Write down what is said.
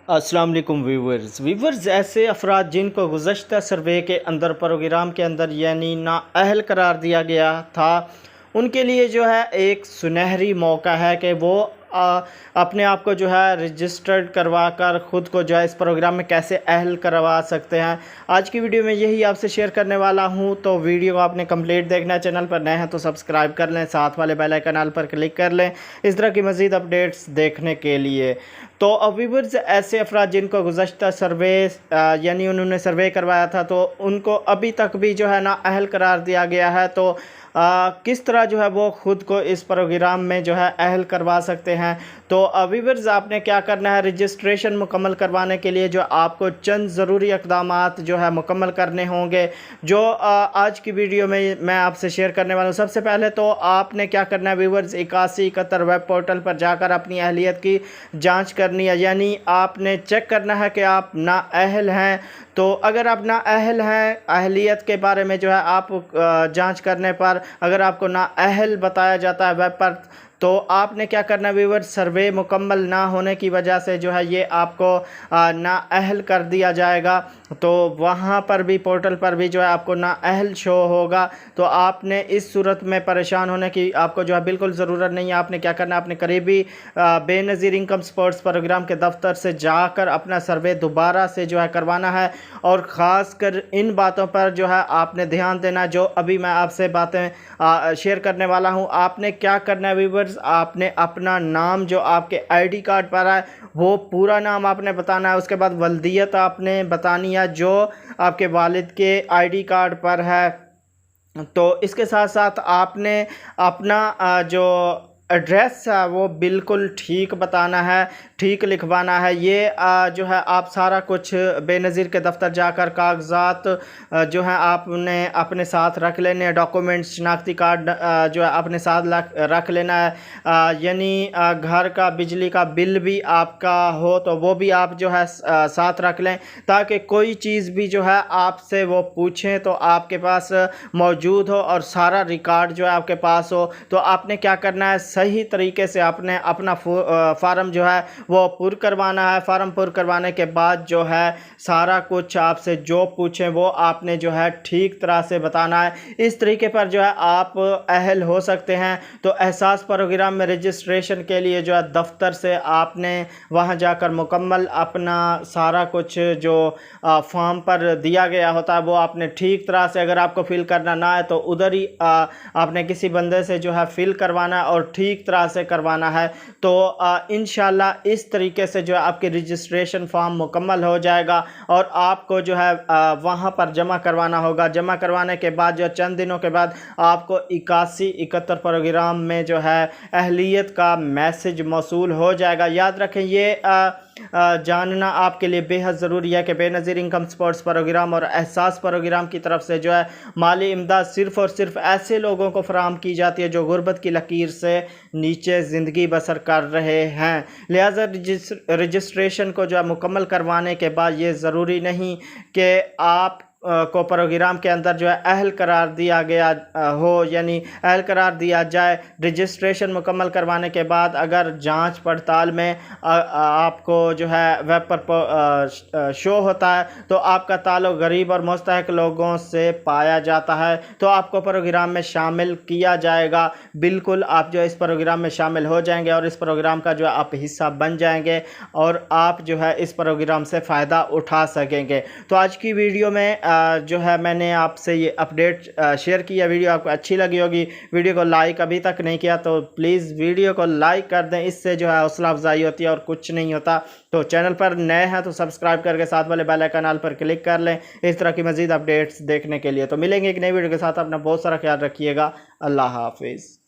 अस्सलाम वालेकुम व्यूवर्स ऐसे अफराद जिनको गुज़श्ता सर्वे के अंदर प्रोग्राम के अंदर यानी नाअहल करार दिया गया था, उनके लिए जो है एक सुनहरी मौका है कि वो अपने आप को जो है रजिस्टर्ड करवा कर ख़ुद को जो है इस प्रोग्राम में कैसे अहल करवा सकते हैं। आज की वीडियो में यही आपसे शेयर करने वाला हूं, तो वीडियो को आपने कंप्लीट देखना है। चैनल पर नए हैं तो सब्सक्राइब कर लें, साथ वाले बेल आइकन पर क्लिक कर लें इस तरह की मज़ीद अपडेट्स देखने के लिए। तो व्यूवर्स ऐसे अफराद जिनको गुज़श्ता सर्वे यानी उन्होंने सर्वे करवाया था, तो उनको अभी तक भी जो है ना अहल करार दिया गया है। तो किस तरह जो है वो ख़ुद को इस प्रोग्राम में जो है अहल करवा सकते हैं। तो व्यूवर्स आपने क्या करना है, रजिस्ट्रेशन मुकम्मल करवाने के लिए जो आपको चंद ज़रूरी इक़दामात जो है मुकम्मल करने होंगे, जो आज की वीडियो में मैं आपसे शेयर करने वाला हूँ। सबसे पहले तो आपने क्या करना है व्यूवर्स, 8171 वेब पोर्टल पर जाकर अपनी अहलियत की जाँच करनी है, यानी आपने चेक करना है कि आप नाअहल हैं। तो अगर आप नाअहल हैं, अहलियत के बारे में जो है आप जांच करने पर अगर आपको नाअहल बताया जाता है वेब पर, तो आपने क्या करना है व्यूअर्स, सर्वे मुकम्मल ना होने की वजह से जो है ये आपको नाअहल कर दिया जाएगा। तो वहाँ पर भी पोर्टल पर भी जो है आपको नाअहल शो होगा। तो आपने इस सूरत में परेशान होने की आपको जो है बिल्कुल ज़रूरत नहीं है। आपने क्या करना है, अपने करीबी बेनज़ीर इनकम सपोर्ट्स प्रोग्राम के दफ्तर से जाकर अपना सर्वे दोबारा से जो है करवाना है। और ख़ास कर इन बातों पर जो है आपने ध्यान देना, जो अभी मैं आपसे बातें शेयर करने वाला हूँ। आपने क्या करना है व्यूअर्स, आपने अपना नाम जो आपके आईडी कार्ड पर है वो पूरा नाम आपने बताना है। उसके बाद वल्दियत आपने बतानी है जो आपके वालिद के आईडी कार्ड पर है। तो इसके साथ साथ आपने अपना जो एड्रेस है वो बिल्कुल ठीक बताना है, ठीक लिखवाना है। ये जो है आप सारा कुछ बेनज़ीर के दफ्तर जाकर कागज़ात जो है आपने अपने साथ रख लेने हैं। डॉक्यूमेंट्स, शनाख्ती कार्ड जो है अपने साथ रख लेना है। यानी घर का बिजली का बिल भी आपका हो तो वो भी आप जो है साथ रख लें, ताकि कोई चीज़ भी जो है आपसे वो पूछें तो आपके पास मौजूद हो और सारा रिकॉर्ड जो है आपके पास हो। तो आपने क्या करना है, सही तरीके से आपने अपना फार्म जो है वो पुर करवाना है। फार्म पुर करवाने के बाद जो है सारा कुछ आपसे जो पूछें वो आपने जो है ठीक तरह से बताना है। इस तरीके पर जो है आप अहल हो सकते हैं। तो एहसास प्रोग्राम में रजिस्ट्रेशन के लिए जो है दफ्तर से आपने वहां जाकर मुकम्मल अपना सारा कुछ जो फॉर्म पर दिया गया होता है वो आपने ठीक तरह से, अगर आपको फिल करना ना है तो उधर ही आपने किसी बंदे से जो है फिल करवाना है और ठीक तरह से करवाना है। तो इंशाल्लाह इस तरीके से जो है आपकी रजिस्ट्रेशन फॉर्म मुकम्मल हो जाएगा और आपको जो है वहाँ पर जमा करवाना होगा। जमा करवाने के बाद जो चंद दिनों के बाद आपको 8171 प्रोग्राम में जो है अहलियत का मैसेज मौसूल हो जाएगा। याद रखें, ये जानना आपके लिए बेहद ज़रूरी है कि बेनज़ीर इनकम सपोर्ट्स प्रोग्राम और एहसास प्रोग्राम की तरफ से जो है माली इमदाद सिर्फ़ और सिर्फ ऐसे लोगों को फराहम की जाती है जो गुर्बत की लकीर से नीचे ज़िंदगी बसर कर रहे हैं। लिहाजा रजिस्ट्रेशन को जो है मुकम्मल करवाने के बाद ये ज़रूरी नहीं कि आप को प्रोग्राम के अंदर जो है अहल करार दिया गया हो, यानी अहल करार दिया जाए। रजिस्ट्रेशन मुकम्मल करवाने के बाद अगर जांच पड़ताल में आपको जो है वेब पर शो होता है तो आपका ताल्लुक़ गरीब और मुस्तहक़ लोगों से पाया जाता है, तो आपको प्रोग्राम में शामिल किया जाएगा। बिल्कुल आप जो इस प्रोग्राम में शामिल हो जाएंगे और इस प्रोग्राम का जो आप हिस्सा बन जाएंगे और आप जो है इस प्रोग्राम से फ़ायदा उठा सकेंगे। तो आज की वीडियो में जो है मैंने आपसे ये अपडेट शेयर किया। वीडियो आपको अच्छी लगी होगी। वीडियो को लाइक अभी तक नहीं किया तो प्लीज़ वीडियो को लाइक कर दें, इससे जो है हौसला अफजाई होती है और कुछ नहीं होता। तो चैनल पर नए हैं तो सब्सक्राइब करके साथ वाले बेल आइकन पर क्लिक कर लें इस तरह की मज़ीद अपडेट्स देखने के लिए। तो मिलेंगे एक नई वीडियो के साथ। अपना बहुत सारा ख्याल रखिएगा। अल्लाह हाफिज़।